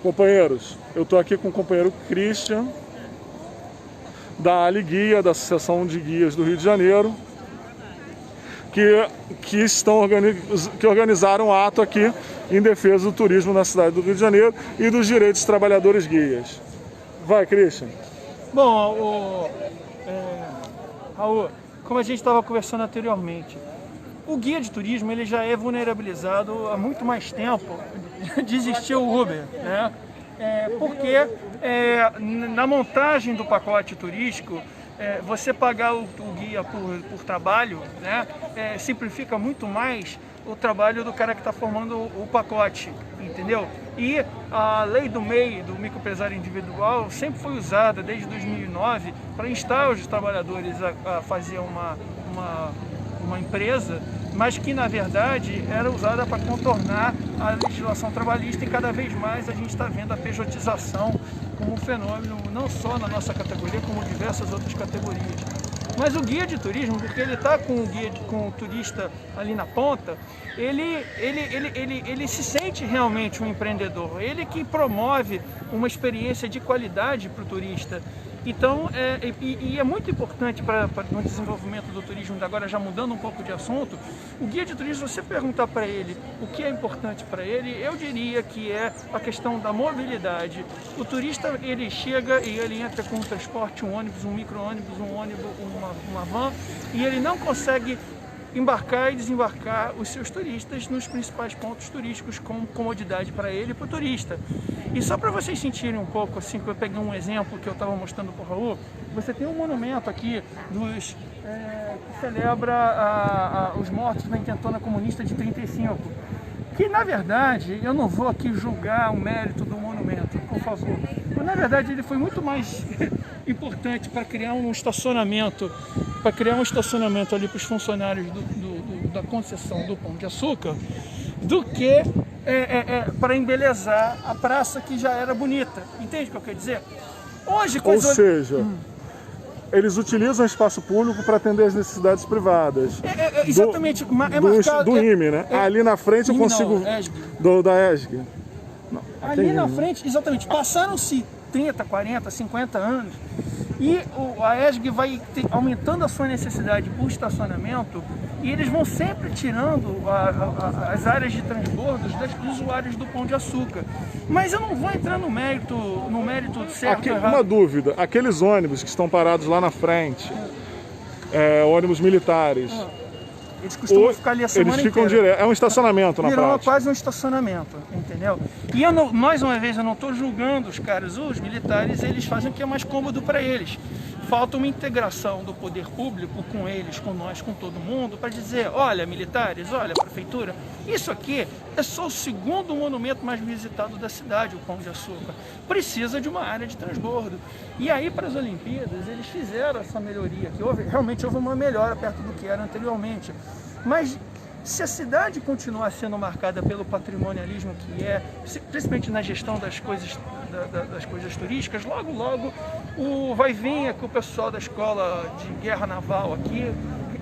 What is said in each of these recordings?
Companheiros, eu estou aqui com o companheiro Christian, da Ali Guia, da Associação de Guias do Rio de Janeiro, que organizaram um ato aqui em defesa do turismo na cidade do Rio de Janeiro e dos direitos dos trabalhadores guias. Vai, Christian. Bom, Raul, como a gente estava conversando anteriormente, o guia de turismo ele já é vulnerabilizado há muito mais tempo de existir o Uber, né? Porque na montagem do pacote turístico, você pagar o guia por trabalho, né, simplifica muito mais o trabalho do cara que está formando o pacote, entendeu? E a lei do MEI, do microempresário individual, sempre foi usada desde 2009 para instar os trabalhadores a fazer uma empresa, mas que na verdade era usada para contornar a legislação trabalhista, e cada vez mais a gente está vendo a pejotização como um fenômeno não só na nossa categoria, como diversas outras categorias. Mas o guia de turismo, porque ele está com o turista ali na ponta, ele se sente realmente um empreendedor, ele que promove uma experiência de qualidade para o turista. Então, é muito importante para o desenvolvimento do turismo, agora já mudando um pouco de assunto, o guia de turismo, se você perguntar para ele o que é importante para ele, eu diria que é a questão da mobilidade. O turista, ele chega e ele entra com um transporte, um ônibus, um micro-ônibus, um ônibus, uma van, e ele não consegue embarcar e desembarcar os seus turistas nos principais pontos turísticos com comodidade para ele e para o turista. E só para vocês sentirem um pouco, assim, que eu peguei um exemplo que eu estava mostrando para o Raul, você tem um monumento aqui que celebra os mortos na intentona comunista de 35, que na verdade, eu não vou aqui julgar o mérito do monumento, por favor, mas na verdade ele foi muito mais importante para criar um estacionamento, ali para os funcionários da concessão do Pão de Açúcar, do que para embelezar a praça que já era bonita. Entende o que eu quero dizer? Hoje, ou seja, eles utilizam o espaço público para atender as necessidades privadas. Exatamente. Do IME, né? Ali na frente eu consigo... Da ESG. Não, ali na frente, exatamente. Passaram-se 30, 40, 50 anos e a ESG vai aumentando a sua necessidade por estacionamento, e eles vão sempre tirando as áreas de transbordos dos usuários do Pão de Açúcar. Mas eu não vou entrar no mérito certo ou errado. Uma dúvida, aqueles ônibus que estão parados lá na frente, ônibus militares, eles costumam ficar ali a semana eles ficam inteira. direto, é um estacionamento na prática. Quase um estacionamento, entendeu? E mais uma vez, eu não estou julgando os caras, os militares, eles fazem o que é mais cômodo para eles. Falta uma integração do poder público com eles, com nós, com todo mundo, para dizer, olha, militares, olha, prefeitura, isso aqui é só o segundo monumento mais visitado da cidade, o Pão de Açúcar. Precisa de uma área de transbordo. E aí, para as Olimpíadas, eles fizeram essa melhoria, que realmente houve uma melhora perto do que era anteriormente. Mas se a cidade continuar sendo marcada pelo patrimonialismo que principalmente na gestão das coisas turísticas, logo vai vir aqui o pessoal da escola de guerra naval aqui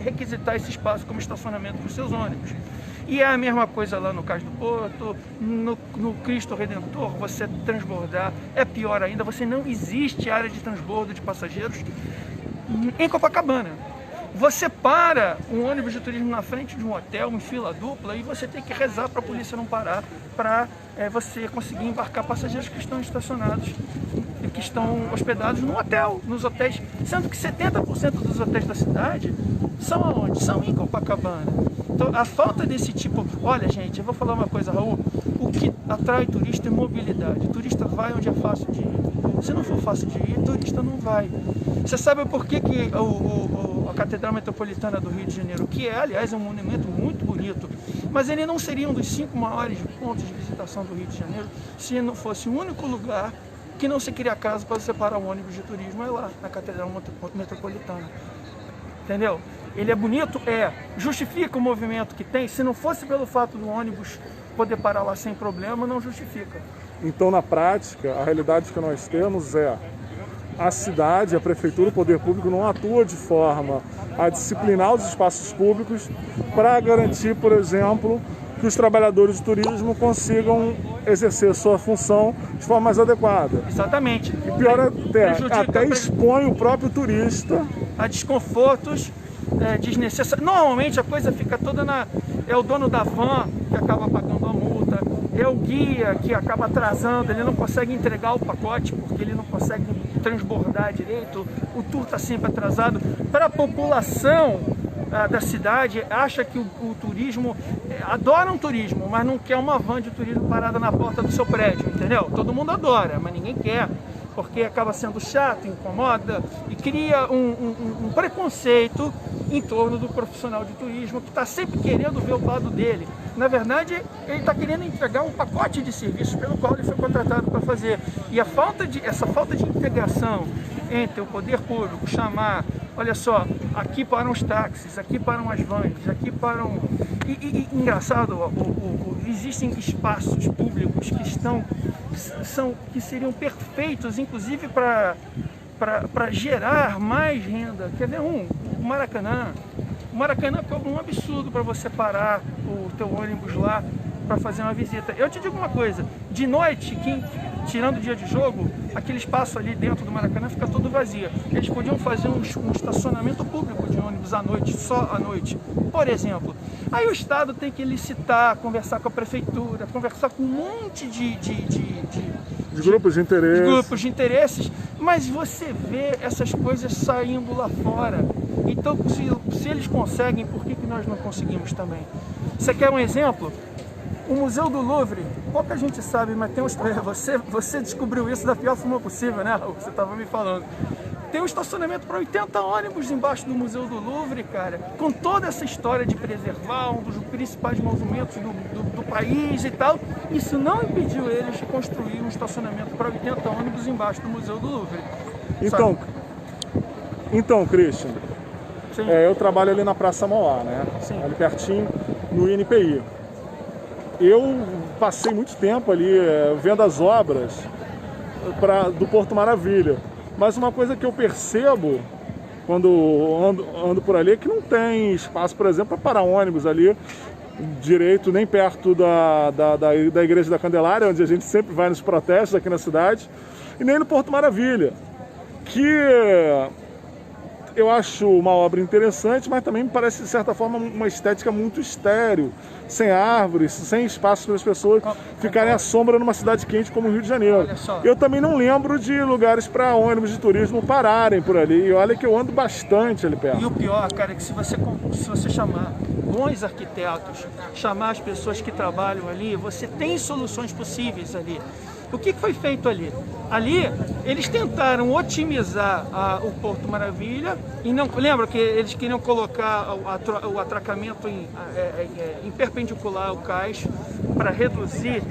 requisitar esse espaço como estacionamento para os seus ônibus. E é a mesma coisa lá no Cais do Porto, no Cristo Redentor, você transbordar, é pior ainda, você não existe área de transbordo de passageiros em Copacabana. Você para um ônibus de turismo na frente de um hotel, em fila dupla, e você tem que rezar para a polícia não parar, para você conseguir embarcar passageiros que estão estacionados, que estão hospedados no hotel, nos hotéis, sendo que 70% dos hotéis da cidade são aonde? São em Copacabana. Então, a falta desse tipo... Olha, gente, eu vou falar uma coisa, Raul, o que atrai turista é mobilidade. O turista vai onde é fácil de ir. Se não for fácil de ir, o turista não vai. Você sabe por que a Catedral Metropolitana do Rio de Janeiro, que aliás, é um monumento muito bonito, mas ele não seria um dos 5 maiores pontos de visitação do Rio de Janeiro se não fosse o único lugar que não se cria casa para separar o ônibus de turismo, é lá, na Catedral Metropolitana. Entendeu? Ele é bonito? Justifica o movimento que tem? Se não fosse pelo fato do ônibus poder parar lá sem problema, não justifica. Então, na prática, a realidade que nós temos a cidade, a prefeitura, o poder público não atua de forma a disciplinar os espaços públicos para garantir, por exemplo, que os trabalhadores de turismo consigam exercer sua função de forma mais adequada. Exatamente. E pior até expõe o próprio turista a desconfortos desnecessários. Normalmente a coisa fica toda na... É o dono da van que acaba pagando a multa, é o guia que acaba atrasando, ele não consegue entregar o pacote porque ele não consegue transbordar direito, o tour está sempre atrasado. Para a população da cidade, acha que o turismo, adora um turismo, mas não quer uma van de turismo parada na porta do seu prédio, entendeu? Todo mundo adora, mas ninguém quer, porque acaba sendo chato, incomoda e cria um preconceito em torno do profissional de turismo que está sempre querendo ver o lado dele. Na verdade, ele está querendo entregar um pacote de serviços pelo qual ele foi contratado para fazer. E essa falta de integração entre o poder público, chamar, olha só, aqui param os táxis, aqui param as vans, aqui param... engraçado, existem espaços públicos que seriam perfeitos, inclusive para gerar mais renda. Quer ver o Maracanã? O Maracanã cobra um absurdo para você parar o teu ônibus lá para fazer uma visita. Eu te digo uma coisa, de noite, tirando o dia de jogo, aquele espaço ali dentro do Maracanã fica todo vazio. Eles podiam fazer um estacionamento público de ônibus à noite, só à noite, por exemplo. Aí o Estado tem que licitar, conversar com a prefeitura, conversar com um monte de grupos de interesse. Grupos de interesses, mas você vê essas coisas saindo lá fora. Então, se eles conseguem, por que nós não conseguimos também? Você quer um exemplo? O Museu do Louvre, pouca gente sabe, mas tem você descobriu isso da pior forma possível, né? Você estava me falando. Tem um estacionamento para 80 ônibus embaixo do Museu do Louvre, cara, com toda essa história de preservar um dos principais movimentos do país e tal. Isso não impediu eles de construir um estacionamento para 80 ônibus embaixo do Museu do Louvre. Então, Christian, eu trabalho ali na Praça Mauá, né? Sim. Ali pertinho, no INPI. Eu passei muito tempo ali vendo as obras do Porto Maravilha. Mas uma coisa que eu percebo quando ando por ali é que não tem espaço, por exemplo, para parar ônibus ali direito, nem perto da Igreja da Candelária, onde a gente sempre vai nos protestos aqui na cidade, e nem no Porto Maravilha, que eu acho uma obra interessante, mas também me parece, de certa forma, uma estética muito estéril, sem árvores, sem espaço para as pessoas ficarem à sombra numa cidade quente como o Rio de Janeiro. Eu também não lembro de lugares para ônibus de turismo pararem por ali, e olha que eu ando bastante ali perto. E o pior, cara, é que se você chamar bons arquitetos, chamar as pessoas que trabalham ali, você tem soluções possíveis ali. O que foi feito ali? Ali, eles tentaram otimizar o Porto Maravilha e não lembra que eles queriam colocar o atracamento em perpendicular ao cais para reduzir,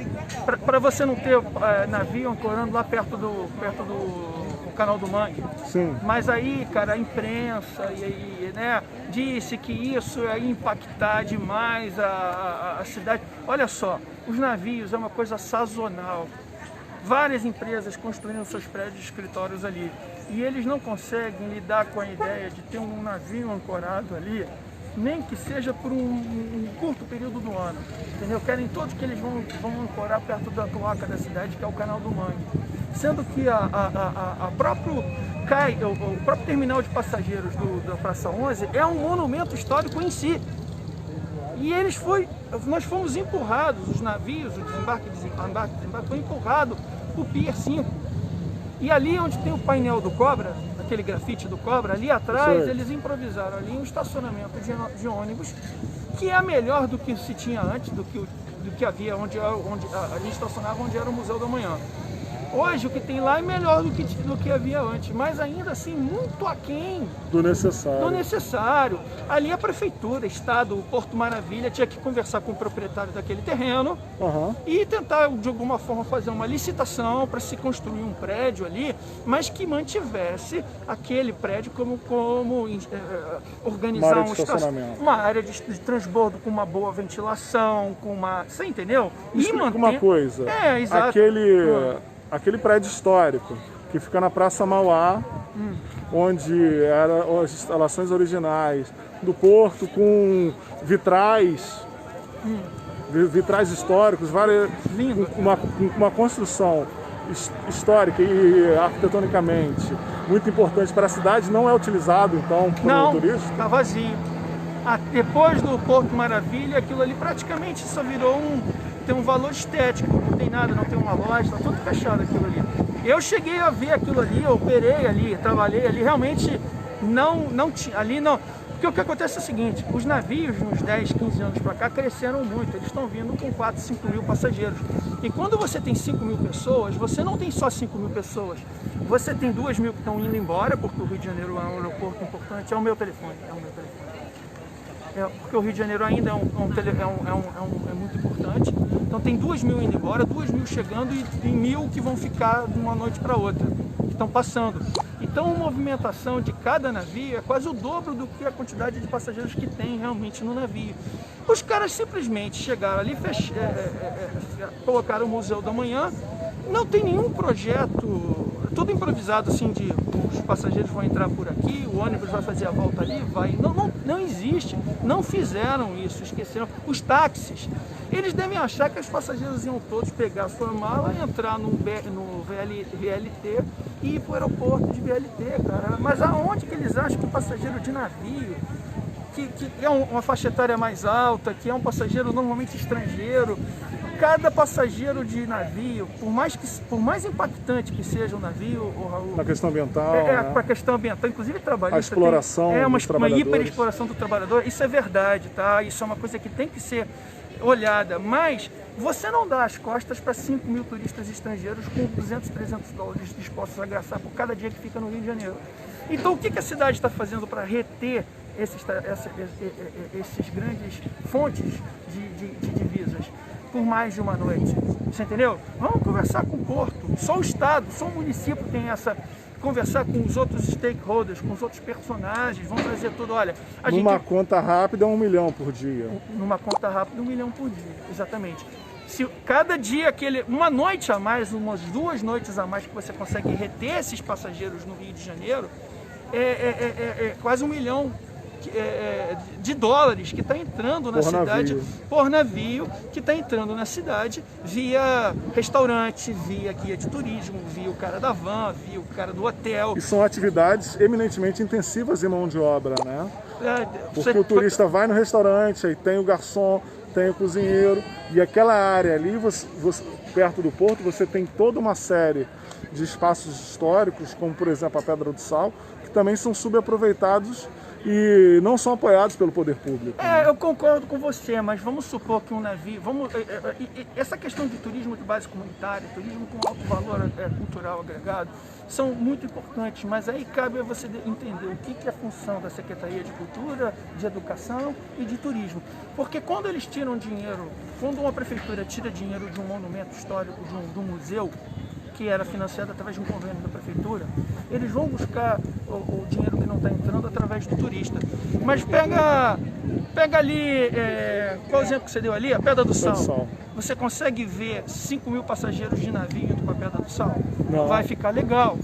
para você não ter navio ancorando lá perto do Canal do Mangue. Sim. Mas aí, cara, a imprensa disse que isso ia impactar demais a cidade. Olha só, os navios é uma coisa sazonal. Várias empresas construindo seus prédios de escritórios ali. E eles não conseguem lidar com a ideia de ter um navio ancorado ali, nem que seja por um curto período do ano. Entendeu? Querem todos que eles vão ancorar perto da cloaca da cidade, que é o Canal do Mangue. Sendo que o próprio terminal de passageiros da Praça 11 é um monumento histórico em si. E nós fomos empurrados, os navios, o desembarque e desembarque foi empurrado para o Pier 5. E ali onde tem o painel do Cobra, aquele grafite do Cobra, ali atrás eles improvisaram ali um estacionamento de ônibus, que é melhor do que se tinha antes, do que havia onde a gente estacionava, onde era o Museu da Manhã. Hoje o que tem lá é melhor do que havia antes, mas ainda assim muito aquém do necessário. Ali a prefeitura, Estado, o Porto Maravilha tinha que conversar com o proprietário daquele terreno e tentar de alguma forma fazer uma licitação para se construir um prédio ali, mas que mantivesse aquele prédio como organizar uma área de transbordo com uma boa ventilação, você entendeu? Explica uma coisa. Exato. Aquele prédio histórico que fica na Praça Mauá, onde eram as instalações originais do Porto, com vitrais, vitrais históricos, uma construção histórica e arquitetonicamente muito importante para a cidade, não é utilizado então pelo turista? Não, está vazio. Depois do Porto Maravilha, aquilo ali praticamente só virou tem um valor estético, não tem nada, não tem uma loja, está tudo fechado aquilo ali. Eu cheguei a ver aquilo ali, eu operei ali, trabalhei ali, realmente não tinha, ali não. Porque o que acontece é o seguinte, os navios, uns 10, 15 anos para cá, cresceram muito. Eles estão vindo com 4, 5 mil passageiros. E quando você tem 5 mil pessoas, você não tem só 5 mil pessoas. Você tem 2 mil que estão indo embora, porque o Rio de Janeiro é um aeroporto importante. É o meu telefone, porque o Rio de Janeiro ainda é muito importante. Então tem 2 mil indo embora, 2 mil chegando e 1.000 que vão ficar de uma noite para outra, que estão passando. Então a movimentação de cada navio é quase o dobro do que a quantidade de passageiros que tem realmente no navio. Os caras simplesmente chegaram ali, colocaram o Museu da Manhã, não tem nenhum projeto, tudo improvisado assim, os passageiros vão entrar por aqui, o ônibus vai fazer a volta ali, não existe, não fizeram isso, esqueceram. Os táxis, eles devem achar que os passageiros iam todos pegar a sua mala e entrar no VLT e ir para o aeroporto de VLT, cara. Mas aonde que eles acham que o passageiro de navio, que é uma faixa etária mais alta, que é um passageiro normalmente estrangeiro, cada passageiro de navio, por mais impactante que seja o navio, Raul, na questão ambiental, para a questão ambiental, inclusive trabalhista, a exploração uma hiperexploração do trabalhador, isso é verdade, tá? Isso é uma coisa que tem que ser olhada, mas você não dá as costas para 5 mil turistas estrangeiros com 200, 300 dólares dispostos a gastar por cada dia que fica no Rio de Janeiro. Então o que a cidade está fazendo para reter esses grandes fontes de divisas por mais de uma noite? Você entendeu? Vamos conversar com o Porto, só o Estado, só o município tem conversar com os outros stakeholders, com os outros personagens, vamos trazer tudo, olha... Conta rápida, 1 milhão por dia. Numa conta rápida, 1 milhão por dia, exatamente. Se cada dia, uma noite a mais, umas 2 noites a mais que você consegue reter esses passageiros no Rio de Janeiro, é quase 1 milhão de dólares que está entrando na cidade por navio, que está entrando na cidade via restaurante, via guia de turismo, via o cara da van, via o cara do hotel. E são atividades eminentemente intensivas em mão de obra, né? Porque o turista vai no restaurante, aí tem o garçom, tem o cozinheiro, e aquela área ali, perto do porto, você tem toda uma série de espaços históricos, como por exemplo a Pedra do Sal, que também são subaproveitados e não são apoiados pelo poder público. Eu concordo com você, mas vamos supor que um navio... essa questão de turismo de base comunitária, turismo com alto valor cultural agregado, são muito importantes, mas aí cabe a você entender o que é a função da Secretaria de Cultura, de Educação e de Turismo. Porque quando eles tiram dinheiro, quando uma prefeitura tira dinheiro de um monumento histórico, de um museu, que era financiado através de um convênio da prefeitura, eles vão buscar o dinheiro que não está entrando através do turista. Mas pega ali, qual exemplo que você deu ali? A Pedra do Sal. Você consegue ver 5 mil passageiros de navio indo para a Pedra do Sal? Não. Vai ficar legal.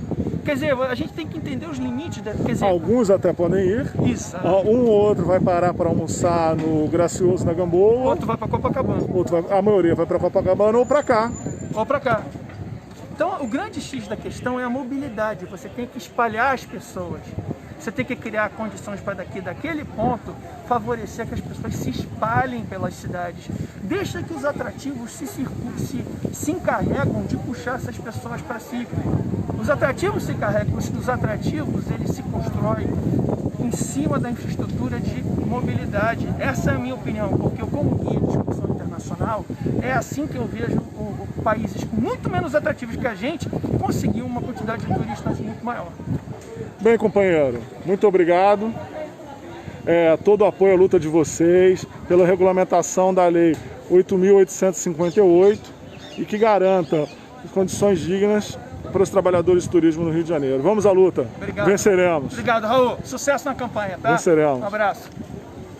Quer dizer, a gente tem que entender os limites. Alguns até podem ir. Isso. Um ou outro vai parar para almoçar no Gracioso, na Gamboa. Outro vai para Copacabana. A maioria vai para Copacabana ou para cá. Então, o grande X da questão é a mobilidade. Você tem que espalhar as pessoas. Você tem que criar condições para daquele ponto, favorecer que as pessoas se espalhem pelas cidades. Deixa que os atrativos se encarregam de puxar essas pessoas para si. Os atrativos se encarregam, os atrativos eles se constroem em cima da infraestrutura de mobilidade. Essa é a minha opinião, porque eu, como guia de excursão internacional, é assim que eu vejo países muito menos atrativos que a gente conseguir uma quantidade de turistas muito maior. Bem, companheiro, muito obrigado. Todo o apoio à luta de vocês pela regulamentação da Lei 8.858 e que garanta condições dignas para os trabalhadores de turismo no Rio de Janeiro. Vamos à luta. Obrigado. Venceremos. Obrigado, Raul. Sucesso na campanha, tá? Venceremos. Um abraço.